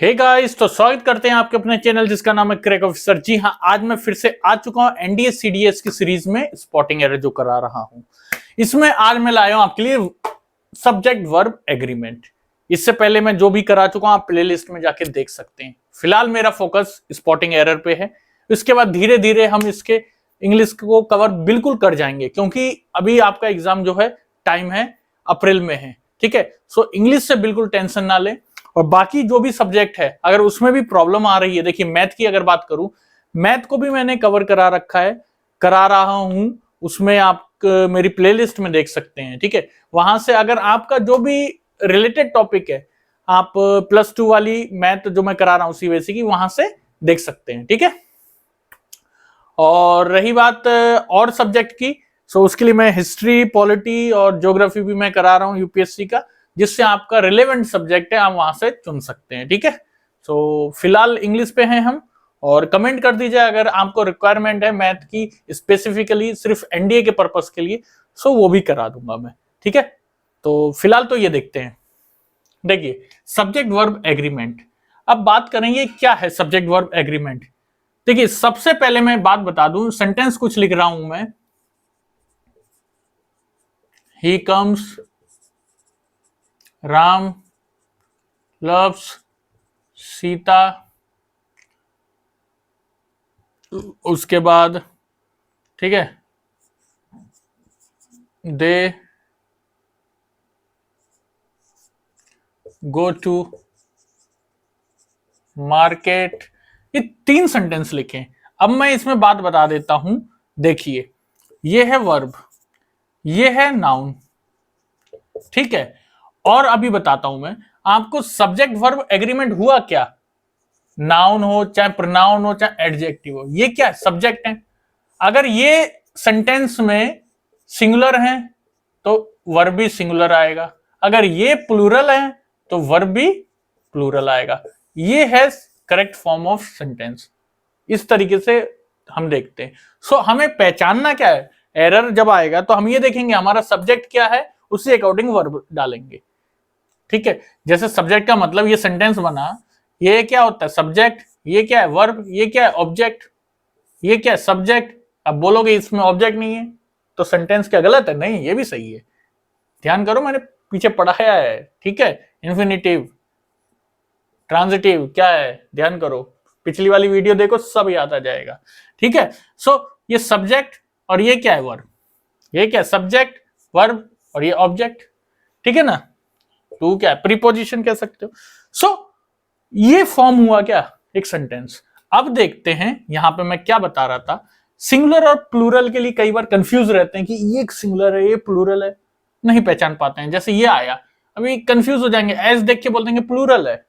Hey guys, तो स्वागत करते हैं आपके अपने चैनल जिसका नाम है क्रैक ऑफिसर। जी हाँ, आज मैं फिर से आ चुका हूं एनडीए सीडीएस की सीरीज में स्पॉटिंग एरर जो करा रहा हूं। इसमें आज मैं लाया हूं आपके लिए सब्जेक्ट वर्ब एग्रीमेंट। इससे पहले मैं जो भी करा चुका हूं आप प्लेलिस्ट में जाके देख सकते हैं। फिलहाल मेरा फोकस स्पॉटिंग एरर पे है। इसके बाद धीरे धीरे हम इसके इंग्लिश को कवर बिल्कुल कर जाएंगे, क्योंकि अभी आपका एग्जाम जो है टाइम है अप्रैल में है। ठीक है, सो इंग्लिश से बिल्कुल टेंशन ना ले। और बाकी जो भी सब्जेक्ट है अगर उसमें भी प्रॉब्लम आ रही है, देखिए मैथ की अगर बात करूं, मैथ को भी मैंने कवर करा रखा है, करा रहा हूं। उसमें आप मेरी प्लेलिस्ट में देख सकते हैं। ठीक है, वहां से अगर आपका जो भी रिलेटेड टॉपिक है, आप +2 वाली मैथ जो मैं करा रहा हूं सीबीएसई की, वहां से देख सकते हैं। ठीक है, और रही बात और सब्जेक्ट की, सो उसके लिए मैं हिस्ट्री, पॉलिटी और ज्योग्राफी भी मैं करा रहा हूं यूपीएससी का, जिससे आपका रिलेवेंट सब्जेक्ट है आप वहां से चुन सकते हैं। ठीक है, सो फिलहाल इंग्लिश पे हैं हम। और कमेंट कर दीजिए अगर आपको रिक्वायरमेंट है मैथ की स्पेसिफिकली सिर्फ एनडीए के पर्पस के लिए, सो वो भी करा दूंगा मैं। ठीक है, तो फिलहाल तो ये देखते हैं। देखिए सब्जेक्ट वर्ब एग्रीमेंट, अब बात करेंगे क्या है सब्जेक्ट वर्ब एग्रीमेंट। देखिए सबसे पहले मैं बात बता दूं, सेंटेंस कुछ लिख रहा हूं मैं। He comes, Ram loves Sita, उसके बाद ठीक है दे गो टू मार्केट। ये 3 सेंटेंस लिखे। अब मैं इसमें बात बता देता हूं। देखिए ये है वर्ब, ये है नाउन। ठीक है, और अभी बताता हूं मैं आपको सब्जेक्ट वर्ब एग्रीमेंट हुआ क्या। नाउन हो चाहे प्रोनाउन हो चाहे एडजेक्टिव हो, ये क्या सब्जेक्ट है। अगर ये सेंटेंस में सिंगुलर है तो वर्ब भी सिंगुलर आएगा, अगर ये प्लूरल है तो वर्ब भी प्लूरल आएगा। ये है करेक्ट फॉर्म ऑफ सेंटेंस। इस तरीके से हम देखते हैं। सो हमें पहचानना क्या है, एरर जब आएगा तो हम ये देखेंगे हमारा सब्जेक्ट क्या है, उसी अकॉर्डिंग वर्ब डालेंगे। ठीक है, जैसे सब्जेक्ट का मतलब ये सेंटेंस बना, ये क्या होता है सब्जेक्ट, ये क्या है वर्ब, ये क्या है ऑब्जेक्ट, ये क्या है सब्जेक्ट। अब बोलोगे इसमें ऑब्जेक्ट नहीं है तो सेंटेंस क्या गलत है? नहीं, ये भी सही है। ध्यान करो, मैंने पीछे पढ़ाया है। ठीक है, इन्फिनिटिव, ट्रांजिटिव क्या है, ध्यान करो, पिछली वाली वीडियो देखो, सब याद आ जाएगा। ठीक है, सो ये सब्जेक्ट और ये क्या है वर्ब, ये क्या है सब्जेक्ट वर्ब और ये ऑब्जेक्ट। ठीक है ना, टू क्या है प्रीपोजिशन कह सकते हो। सो ये फॉर्म हुआ क्या एक सेंटेंस। अब देखते हैं यहां पे मैं क्या बता रहा था। सिंगुलर और प्लूरल के लिए कई बार कंफ्यूज रहते हैं कि ये प्लूरल है ये प्लूरल है, नहीं पहचान पाते हैं। जैसे ये आया, अभी कंफ्यूज हो जाएंगे, एस देख के बोल देंगे प्लूरल है,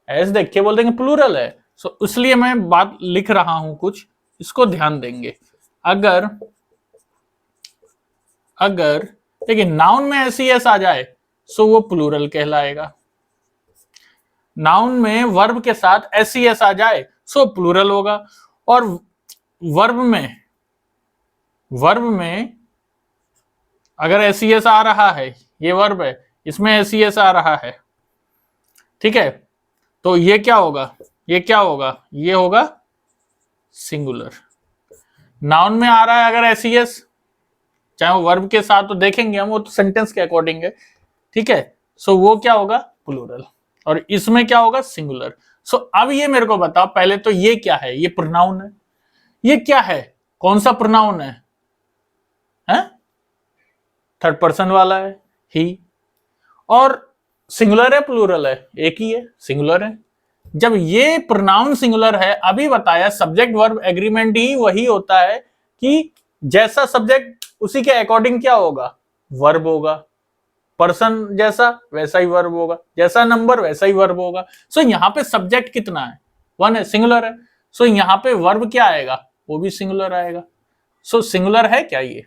एस देख के बोल देंगे प्लूरल है। सो इसलिए मैं बात लिख रहा हूं कुछ, इसको ध्यान देंगे। अगर अगर देखिए नाउन में एस आ जाए सो वो प्लूरल कहलाएगा, नाउन में वर्ब के साथ एस आ जाए सो प्लूरल होगा। और वर्ब में अगर एस आ रहा है, ये वर्ब है, इसमें एस आ रहा है, ठीक है, तो ये क्या होगा, ये क्या होगा, ये होगा सिंगुलर। नाउन में आ रहा है अगर एस, चाहे वो वर्ब के साथ, तो देखेंगे हम, वो तो सेंटेंस के अकॉर्डिंग है। ठीक है, सो वो क्या होगा प्लूरल, और इसमें क्या होगा सिंगुलर। सो अब ये मेरे को बताओ पहले तो ये क्या है, ये प्रोनाउन है, ये क्या है, कौन सा प्रोनाउन है, थर्ड पर्सन वाला है ही, और सिंगुलर है प्लूरल है, एक ही है सिंगुलर है। जब ये प्रोनाउन सिंगुलर है, अभी बताया सब्जेक्ट वर्ब एग्रीमेंट ही वही होता है कि जैसा सब्जेक्ट उसी के अकॉर्डिंग क्या होगा वर्ब होगा, पर्सन जैसा वैसा ही वर्ब होगा, जैसा नंबर वैसा ही वर्ब होगा। सो यहाँ पे सब्जेक्ट कितना है, 1 है, सिंगुलर है। सो यहाँ पे वर्ब क्या आएगा, वो भी सिंगुलर आएगा। सो सिंगुलर है क्या ये,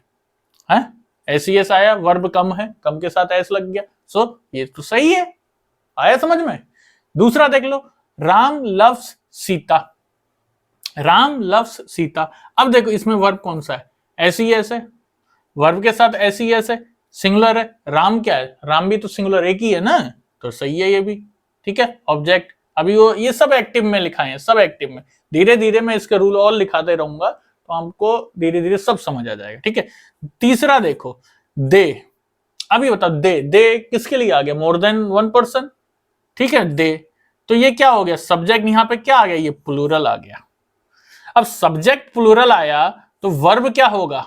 है एस आया, वर्ब कम है, कम के साथ एस लग गया। सो ये तो सही है, आया समझ में। दूसरा देख लो, राम लव्स सीता, राम लव्स सीता। अब देखो इसमें वर्ब कौन सा है, एस है, वर्ब के साथ एस है, सिंगुलर है। राम क्या है, राम भी तो सिंगुलर एक ही है ना, तो सही है ये भी। ठीक है, ऑब्जेक्ट। अभी वो ये सब एक्टिव में लिखा है, सब एक्टिव में। धीरे धीरे मैं इसके रूल और लिखाते रहूंगा तो हमको धीरे धीरे सब समझ आ जाएगा, ठीक है। तीसरा देखो, दे। अभी बताओ, दे किसके लिए आ गया? मोर देन वन पर्सन, ठीक है, दे। तो ये क्या हो गया? सब्जेक्ट यहां पे क्या आ गया? ये प्लूरल आ गया। अब सब्जेक्ट प्लूरल आया तो वर्ब क्या होगा?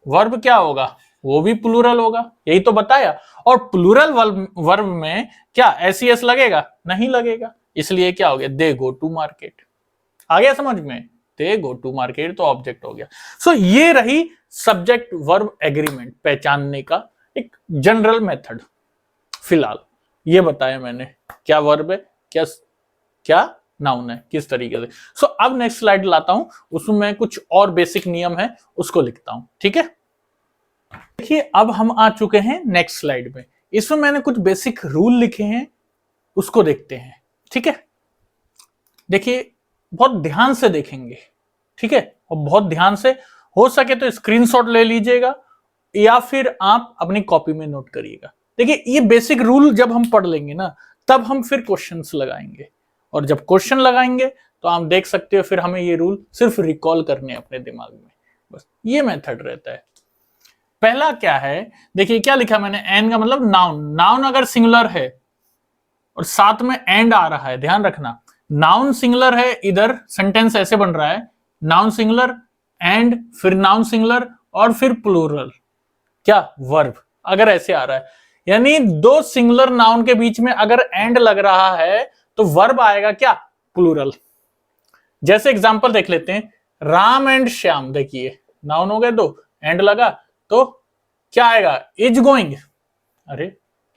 वर्ब क्या होगा? वो भी प्लूरल होगा, यही तो बताया। और प्लूरल वर्ब में क्या एस लगेगा? नहीं लगेगा। इसलिए क्या हो गया? दे गो टू मार्केट। आ गया समझ में? दे गो टू मार्केट तो ऑब्जेक्ट हो गया। सो ये रही सब्जेक्ट वर्ब एग्रीमेंट पहचानने का एक जनरल मेथड। फिलहाल ये बताया मैंने, क्या वर्ब है, क्या क्या नाउन है, किस तरीके से। सो अब नेक्स्ट स्लाइड लाता हूं, उसमें कुछ और बेसिक नियम है उसको लिखता हूं, ठीक है। देखिए अब हम आ चुके हैं नेक्स्ट स्लाइड में। इसमें मैंने कुछ बेसिक रूल लिखे हैं, उसको देखते हैं, ठीक है। देखिए बहुत ध्यान से देखेंगे, ठीक है, और बहुत ध्यान से, हो सके तो स्क्रीनशॉट ले लीजिएगा या फिर आप अपनी कॉपी में नोट करिएगा। देखिए ये बेसिक रूल जब हम पढ़ लेंगे ना, तब हम फिर क्वेश्चंस लगाएंगे, और जब क्वेश्चन लगाएंगे तो आप देख सकते हो फिर हमें ये रूल सिर्फ रिकॉल करने अपने दिमाग में, बस ये मेथड रहता है। पहला क्या है, देखिए क्या लिखा मैंने, एन का मतलब नाउन। नाउन अगर सिंगुलर है और साथ में एंड आ रहा है, ध्यान रखना, नाउन सिंगुलर है, इधर सेंटेंस ऐसे बन रहा है, नाउन सिंगुलर एंड फिर नाउन सिंगुलर और फिर प्लूरल, क्या वर्ब, अगर ऐसे आ रहा है, यानी दो सिंगुलर नाउन के बीच में अगर एंड लग रहा है तो वर्ब आएगा क्या? प्लूरल। जैसे एग्जांपल देख लेते हैं, राम एंड श्याम, देखिए नाउन हो गए दो, एंड लगा तो क्या आएगा? Is going. अरे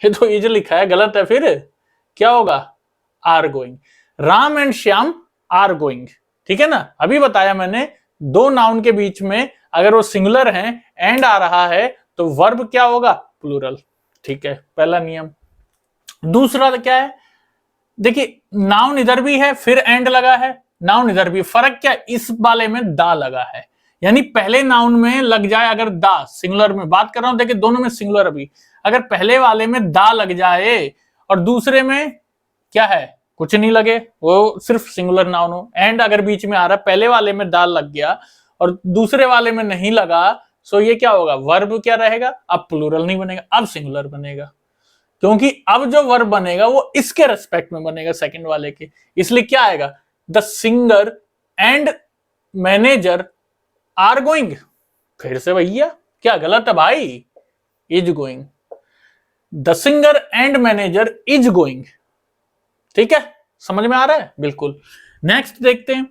ये तो इज लिखा है, गलत है, फिर क्या होगा? Are going. Ram and Shyam are going, ठीक है ना। अभी बताया मैंने, दो नाउन के बीच में अगर वो सिंगुलर हैं, एंड आ रहा है तो वर्ब क्या होगा? प्लूरल, ठीक है, पहला नियम। दूसरा क्या है, देखिए नाउन इधर भी है फिर एंड लगा है, नाउन इधर भी, फर्क क्या? इस वाले में दा लगा है, यानी पहले नाउन में लग जाए अगर दा, सिंगुलर में बात कर रहा हूं, देखिए दोनों में सिंगुलर, अभी अगर पहले वाले में दा लग जाए और दूसरे में क्या है, कुछ नहीं लगे, वो सिर्फ सिंगुलर नाउन हो, एंड अगर बीच में आ रहा है, पहले वाले में दा लग गया और दूसरे वाले में नहीं लगा, सो ये क्या होगा? वर्ब क्या रहेगा? अब प्लूरल नहीं बनेगा, अब सिंगुलर बनेगा, क्योंकि अब जो वर्ब बनेगा वो इसके रेस्पेक्ट में बनेगा, सेकंड वाले के। इसलिए क्या आएगा? The singer and manager are going. फिर से भैया क्या गलत है भाई? Is going. The singer and manager is going, ठीक है, समझ में आ रहा है? बिल्कुल। नेक्स्ट देखते हैं,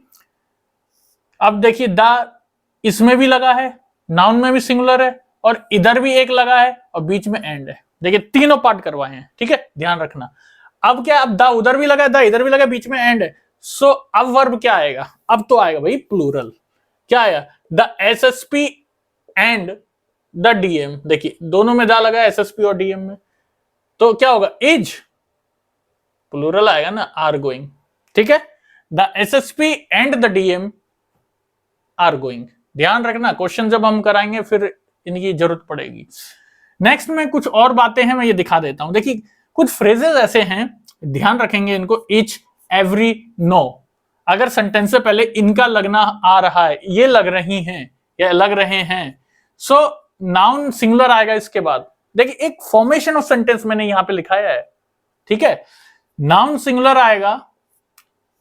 अब देखिए द इसमें भी लगा है, नाउन में भी सिंगुलर है और इधर भी एक लगा है और बीच में एंड है, देखिए तीनों पार्ट करवाए हैं, ठीक है, ध्यान रखना। अब क्या, अब द उधर भी लगा है, द इधर भी लगा, बीच में एंड है, सो अब वर्ब क्या आएगा? अब तो आएगा भाई प्लूरल। क्या आया? The SSP and the DM, देखिए दोनों में द लगा है, एसएसपी और डीएम में, तो क्या होगा? इज, प्लूरल आएगा ना, आर गोइंग, ठीक है। The SSP and the DM are going. ध्यान रखना, क्वेश्चन जब हम कराएंगे फिर इनकी जरूरत पड़ेगी। नेक्स्ट में कुछ और बातें हैं, मैं ये दिखा देता हूं। देखिए कुछ फ्रेजेस ऐसे हैं, ध्यान रखेंगे इनको, ईच, एवरी, नो, अगर सेंटेंस से पहले इनका लगना आ रहा है, ये लग रही हैं या लग रहे हैं, सो नाउन सिंगुलर आएगा इसके बाद। देखिए एक फॉर्मेशन ऑफ सेंटेंस मैंने यहां पे लिखाया है, ठीक है, नाउन सिंगुलर आएगा,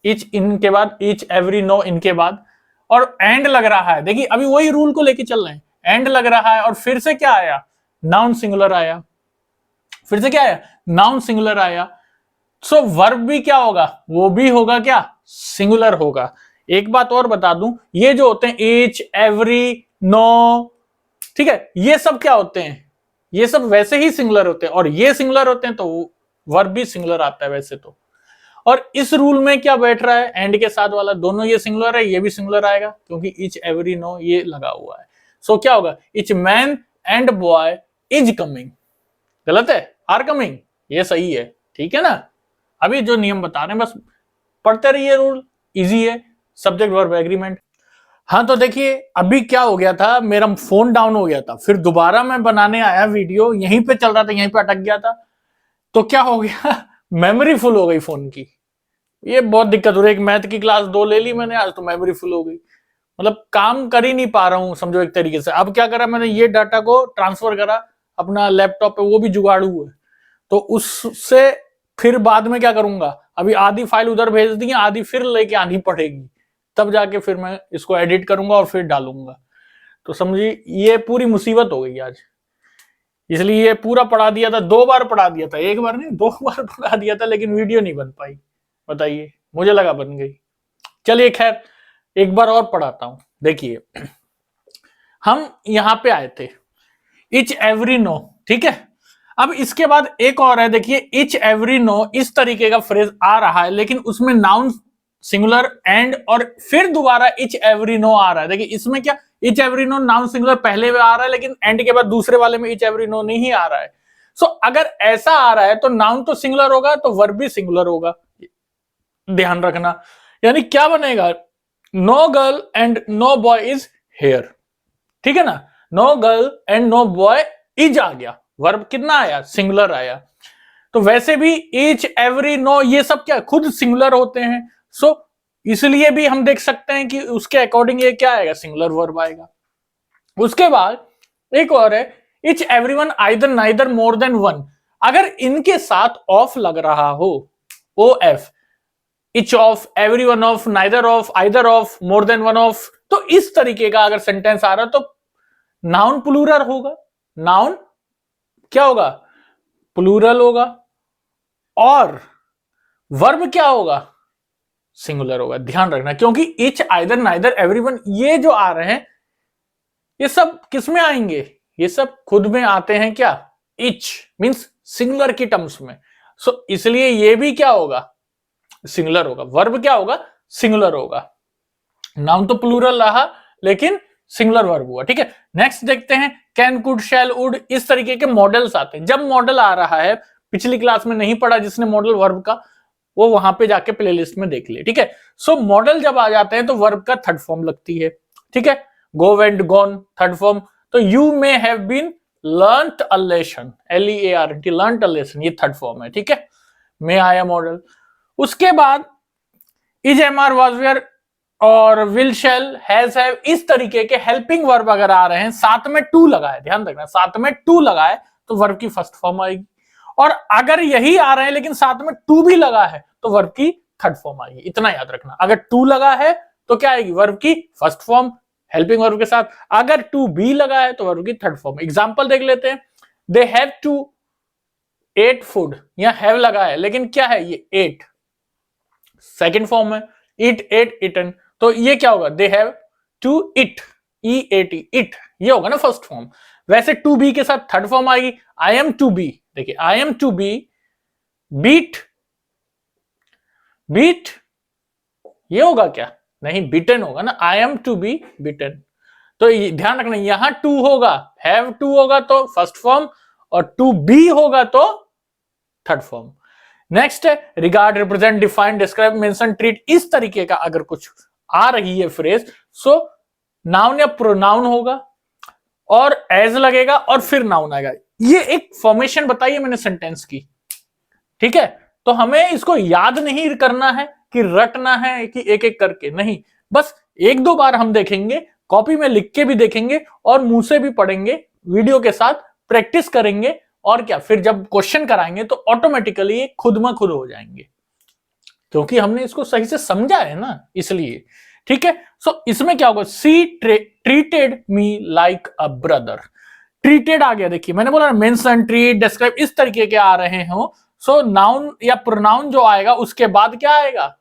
ईच इनके बाद, ईच, एवरी, नो इनके बाद, और एंड लग रहा है, देखिए अभी वही रूल को लेके चल रहे हैं, एंड लग रहा है और फिर से क्या आया? नाउन सिंगुलर आया, फिर से क्या आया? नाउन सिंगुलर आया, सो वर्ब भी क्या होगा? वो भी होगा क्या? सिंगुलर होगा। एक बात और बता दूं, ये जो होते हैं ईच, एवरी, नो, ठीक है, ये सब क्या होते हैं? ये सब वैसे ही सिंगुलर होते हैं, और ये सिंगुलर होते हैं तो वर्ब भी सिंगुलर आता है वैसे तो। और इस रूल में क्या बैठ रहा है? एंड के साथ वाला, दोनों ये सिंगुलर है, ये भी सिंगुलर आएगा क्योंकि ईच, एवरी, नो ये लगा हुआ है। सो क्या होगा? Each man and boy is coming, गलत है, आर कमिंग, ये सही है, ठीक है ना। अभी जो नियम बता रहे हैं बस पढ़ते रहिए, रूल इजी है, सब्जेक्ट वर्ब एग्रीमेंट। हाँ तो देखिए अभी क्या हो गया था, मेरा फोन डाउन हो गया था, फिर दोबारा मैं बनाने आया वीडियो, यहीं पे चल रहा था, यहीं पे अटक गया था, तो क्या हो गया मेमोरी फुल हो गई फोन की, ये बहुत दिक्कत हो रही है। एक मैथ की क्लास 2 ले ली मैंने आज, तो मेमोरी फुल हो गई, मतलब काम कर ही नहीं पा रहा हूं समझो एक तरीके से। अब क्या करा मैंने, ये डाटा को ट्रांसफर करा अपना लैपटॉप पे, वो भी जुगाड़ू है, तो उससे फिर बाद में क्या करूंगा, अभी आधी फाइल उधर भेज दी, आधी फिर लेके आनी पड़ेगी, तब जाके फिर मैं इसको एडिट करूंगा और फिर डालूंगा। तो समझिए ये पूरी मुसीबत हो गई आज, इसलिए ये पूरा पढ़ा दिया था, 2 बार पढ़ा दिया था, 1 बार नहीं 2 बार पढ़ा दिया था, लेकिन वीडियो नहीं बन पाई। बताइए, मुझे लगा बन गई। चलिए खैर एक बार और पढ़ाता हूं, देखिए हम यहां पे आए थे, इच एवरी नो, ठीक है। अब इसके बाद एक और है, देखिए इच एवरी नो, इस तरीके का फ्रेज आ रहा है, लेकिन उसमें नाउन सिंगुलर एंड और फिर दोबारा इच एवरी नो आ रहा है। देखिए इसमें क्या, each every no noun singular पहले में आ रहा है, लेकिन एंड के बाद दूसरे वाले में इच एवरी नो नहीं आ रहा है। सो अगर ऐसा आ रहा है तो नाउन तो सिंगुलर होगा, तो वर्ब भी सिंगुलर होगा, ध्यान रखना। यानी क्या बनेगा, no girl and no boy is here, ठीक है ना। No girl and no boy is आ गया, वर्ब कितना आया, सिंगुलर आया। तो वैसे भी ईच एवरी नो ये सब क्या खुद सिंगुलर होते हैं, सो इसलिए भी हम देख सकते हैं कि उसके अकॉर्डिंग ये क्या आएगा, सिंगुलर वर्ब आएगा। उसके बाद एक और है, each everyone either neither more than one, अगर इनके साथ ऑफ लग रहा हो, O F, each of, every one of, neither of, either of, more than one of, तो इस तरीके का अगर सेंटेंस आ रहा तो नाउन प्लूरल होगा, नाउन क्या होगा, प्लूरल होगा, और वर्ब क्या होगा, सिंगुलर होगा। ध्यान रखना, क्योंकि इच, आइदर, नाइदर, एवरीवन ये जो आ रहे हैं ये सब किस में आएंगे, ये सब खुद में आते हैं क्या, इच मींस सिंगुलर की टर्म्स में। सो इसलिए ये भी क्या होगा, सिंगुलर होगा। वर्ब क्या होगा, सिंगुलर होगा। नाउन तो प्लूरल रहा लेकिन सिंगुलर वर्ब हुआ, ठीक है। नेक्स्ट देखते हैं, कैन, कुड, शैल, वुड, इस तरीके के मॉडल्स आते हैं। जब मॉडल आ रहा है, पिछली क्लास में नहीं पढ़ा जिसने मॉडल वर्ब का, वो वहां पे जाके प्लेलिस्ट में देख ले, ठीक है। सो मॉडल जब आ जाते हैं तो वर्ब का थर्ड फॉर्म लगती है, ठीक है। Go, went, gone, third form. तो you may have been learnt a lesson, LEARNT, learnt a lesson, ये थर्ड फॉर्म है, ठीक है। मे आया मॉडल। उसके बाद is, am are, was, were और विल, शैल, हैज, हैव, इस तरीके के हेल्पिंग वर्ब अगर आ रहे हैं, साथ में टू लगाए, ध्यान रखना साथ में टू लगाए तो वर्ब की फर्स्ट फॉर्म आएगी। और अगर यही आ रहे हैं लेकिन साथ में टू भी लगा है तो वर्ब की थर्ड फॉर्म आएगी। इतना याद रखना, अगर टू लगा है तो क्या आएगी, वर्ब की फर्स्ट फॉर्म हेल्पिंग वर्ब के साथ। अगर टू बी लगा है तो वर्ब की थर्ड फॉर्म। एग्जांपल देख लेते हैं, they have to eat food, यहां हैव लगा है लेकिन क्या है, ये एट सेकंड फॉर्म है, इट, एट, इटन, तो ये क्या होगा, they have to eat, EAT, eat, ये होगा ना फर्स्ट फॉर्म। वैसे टू बी के साथ थर्ड फॉर्म आएगी, आई एम टू बी, देखिए I am to be beat, beat ये होगा क्या, नहीं बीटन होगा ना, I am to be beaten. तो ध्यान रखना, यहां टू होगा, हैव टू होगा तो फर्स्ट फॉर्म, और टू बी होगा तो थर्ड फॉर्म। नेक्स्ट है, regard, represent, define, describe, mention, treat, इस तरीके का अगर कुछ आ रही है फ्रेज, सो नाउन या प्रोनाउन होगा और एज लगेगा और फिर नाउन आएगा। ये एक फॉर्मेशन बताइए मैंने सेंटेंस की, ठीक है। तो हमें इसको याद नहीं करना है कि रटना है कि एक एक करके, नहीं, बस एक दो बार हम देखेंगे, कॉपी में लिख के भी देखेंगे और मुंह से भी पढ़ेंगे, वीडियो के साथ प्रैक्टिस करेंगे, और क्या फिर जब क्वेश्चन कराएंगे तो ऑटोमेटिकली ये खुद में खुद हो जाएंगे, क्योंकि हमने इसको सही से समझा है ना, इसलिए, ठीक है। सो इसमें क्या होगा, she treated me like a brother, treated आ गया, देखिए मैंने बोला मेंशन, ट्रीट, डिस्क्राइब, इस तरीके के आ रहे हो, सो नाउन या प्रोनाउन जो आएगा उसके बाद क्या आएगा,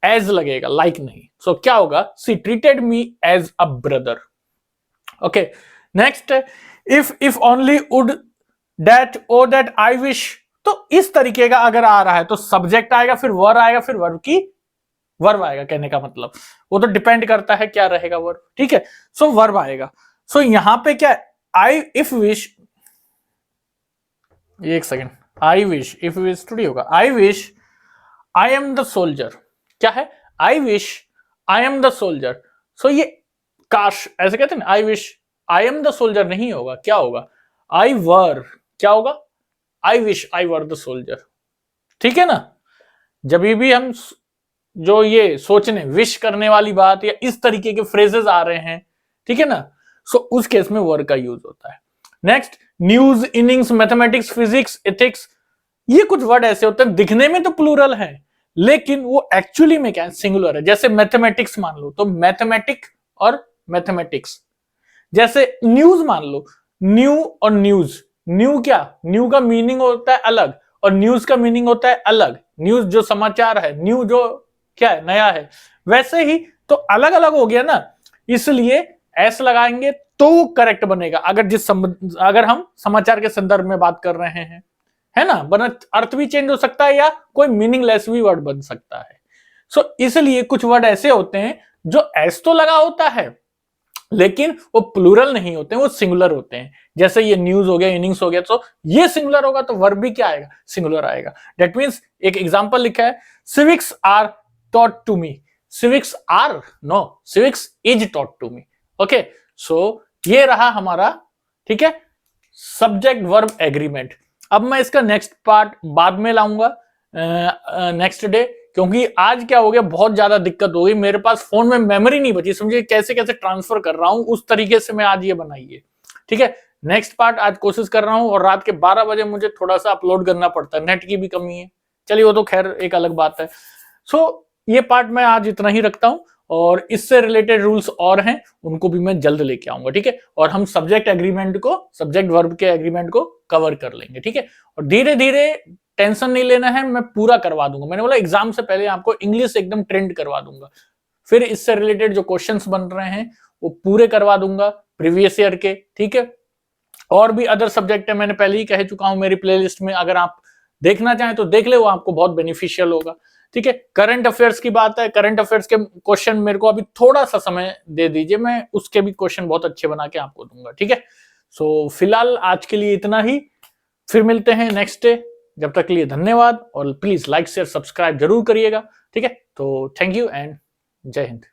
एज लगेगा, लाइक नहीं। सो क्या होगा, she treated me as a brother. Okay, next, if only would that, O that, I wish, तो इस तरीके का अगर आ रहा है तो सब्जेक्ट आएगा, फिर वर्ब आएगा, फिर वर्ब की वर्ब आएगा, कहने का मतलब वो तो डिपेंड करता है क्या रहेगा वर्ब, ठीक है। सो वर्ब आएगा। सो यहां पे क्या, आई इफ विश, एक second, I wish, if wish थोड़ी होगा, I wish I am the soldier, क्या है, I wish I am the soldier. So ये काश ऐसे कहते हैं ना, I wish I am the soldier नहीं होगा, क्या होगा, आई वर, क्या होगा, I wish I were the soldier, ठीक है ना। जब भी हम जो ये सोचने विश करने वाली बात या इस तरीके के फ्रेजेस आ रहे हैं, ठीक है ना, सो उस केस में वर्ब का यूज होता है। Next, news, innings, mathematics, physics, ethics, ये कुछ वर्ड ऐसे होते हैं दिखने में तो प्लूरल है लेकिन वो एक्चुअली में क्या है, सिंगुलर है। जैसे मैथमेटिक्स मान लो तो मैथमेटिक और मैथमेटिक्स। जैसे न्यूज मान लो, न्यू और न्यूज, न्यू क्या, न्यू का मीनिंग होता है अलग और न्यूज का मीनिंग होता है अलग। न्यूज जो समाचार है, न्यू जो क्या है, नया है। वैसे ही तो अलग अलग हो गया ना, इसलिए एस लगाएंगे तो वो करेक्ट बनेगा अगर हम समाचार के संदर्भ में बात कर रहे हैं, है ना, वरना अर्थ भी चेंज हो सकता है या कोई मीनिंगलेस भी वर्ड बन सकता है। सो इसलिए कुछ वर्ड ऐसे होते हैं जो एस तो लगा होता है लेकिन वो प्लूरल नहीं होते हैं, वो सिंगुलर होते हैं। जैसे ये न्यूज हो गया, इनिंग्स हो गया, तो ये सिंगुलर होगा तो वर्ब भी क्या आएगा, सिंगुलर आएगा। दैट मींस एक एग्जांपल लिखा है, civics are taught to me. Civics are no, civics is taught to me. Okay, so ये रहा हमारा, ठीक है, सब्जेक्ट वर्ब एग्रीमेंट। अब मैं इसका नेक्स्ट पार्ट बाद में लाऊंगा नेक्स्ट डे, क्योंकि आज क्या हो गया, बहुत ज्यादा दिक्कत हो गई, मेरे पास फोन में मेमोरी नहीं बची, समझिए कैसे कैसे ट्रांसफर कर रहा हूं, उस तरीके से मैं आज ये बनाइए। ठीक है, नेक्स्ट पार्ट आज कोशिश कर रहा हूं और रात के 12 बजे मुझे थोड़ा सा अपलोड करना पड़ता है, नेट की भी कमी है, चलिए वो तो खैर एक अलग बात है। सो ये पार्ट मैं आज इतना ही रखता हूं और इससे रिलेटेड रूल्स और हैं उनको भी मैं जल्द लेके आऊंगा। ठीक है, और हम सब्जेक्ट एग्रीमेंट को, सब्जेक्ट वर्ब के एग्रीमेंट को कवर कर लेंगे। ठीक है, और धीरे धीरे, टेंशन नहीं लेना है, मैं पूरा करवा दूंगा। मैंने बोला एग्जाम से पहले आपको इंग्लिश एकदम ट्रेंड करवा दूंगा, फिर इससे रिलेटेड जो क्वेश्चंस बन रहे हैं वो पूरे करवा दूंगा प्रीवियस ईयर के। ठीक है, और भी अदर सब्जेक्ट है, मैंने पहले ही कह चुका हूं मेरी प्लेलिस्ट में, अगर आप देखना चाहें तो देख ले, वो आपको बहुत बेनिफिशियल होगा। ठीक है, करंट अफेयर्स की बात है, करंट अफेयर्स के क्वेश्चन मेरे को अभी थोड़ा सा समय दे दीजिए, मैं उसके भी क्वेश्चन बहुत अच्छे बना के आपको दूंगा। ठीक है, सो फिलहाल आज के लिए इतना ही, फिर मिलते हैं नेक्स्ट डे। जब तक के लिए धन्यवाद और प्लीज लाइक शेयर सब्सक्राइब जरूर करिएगा। ठीक है, तो थैंक यू एंड जय हिंद।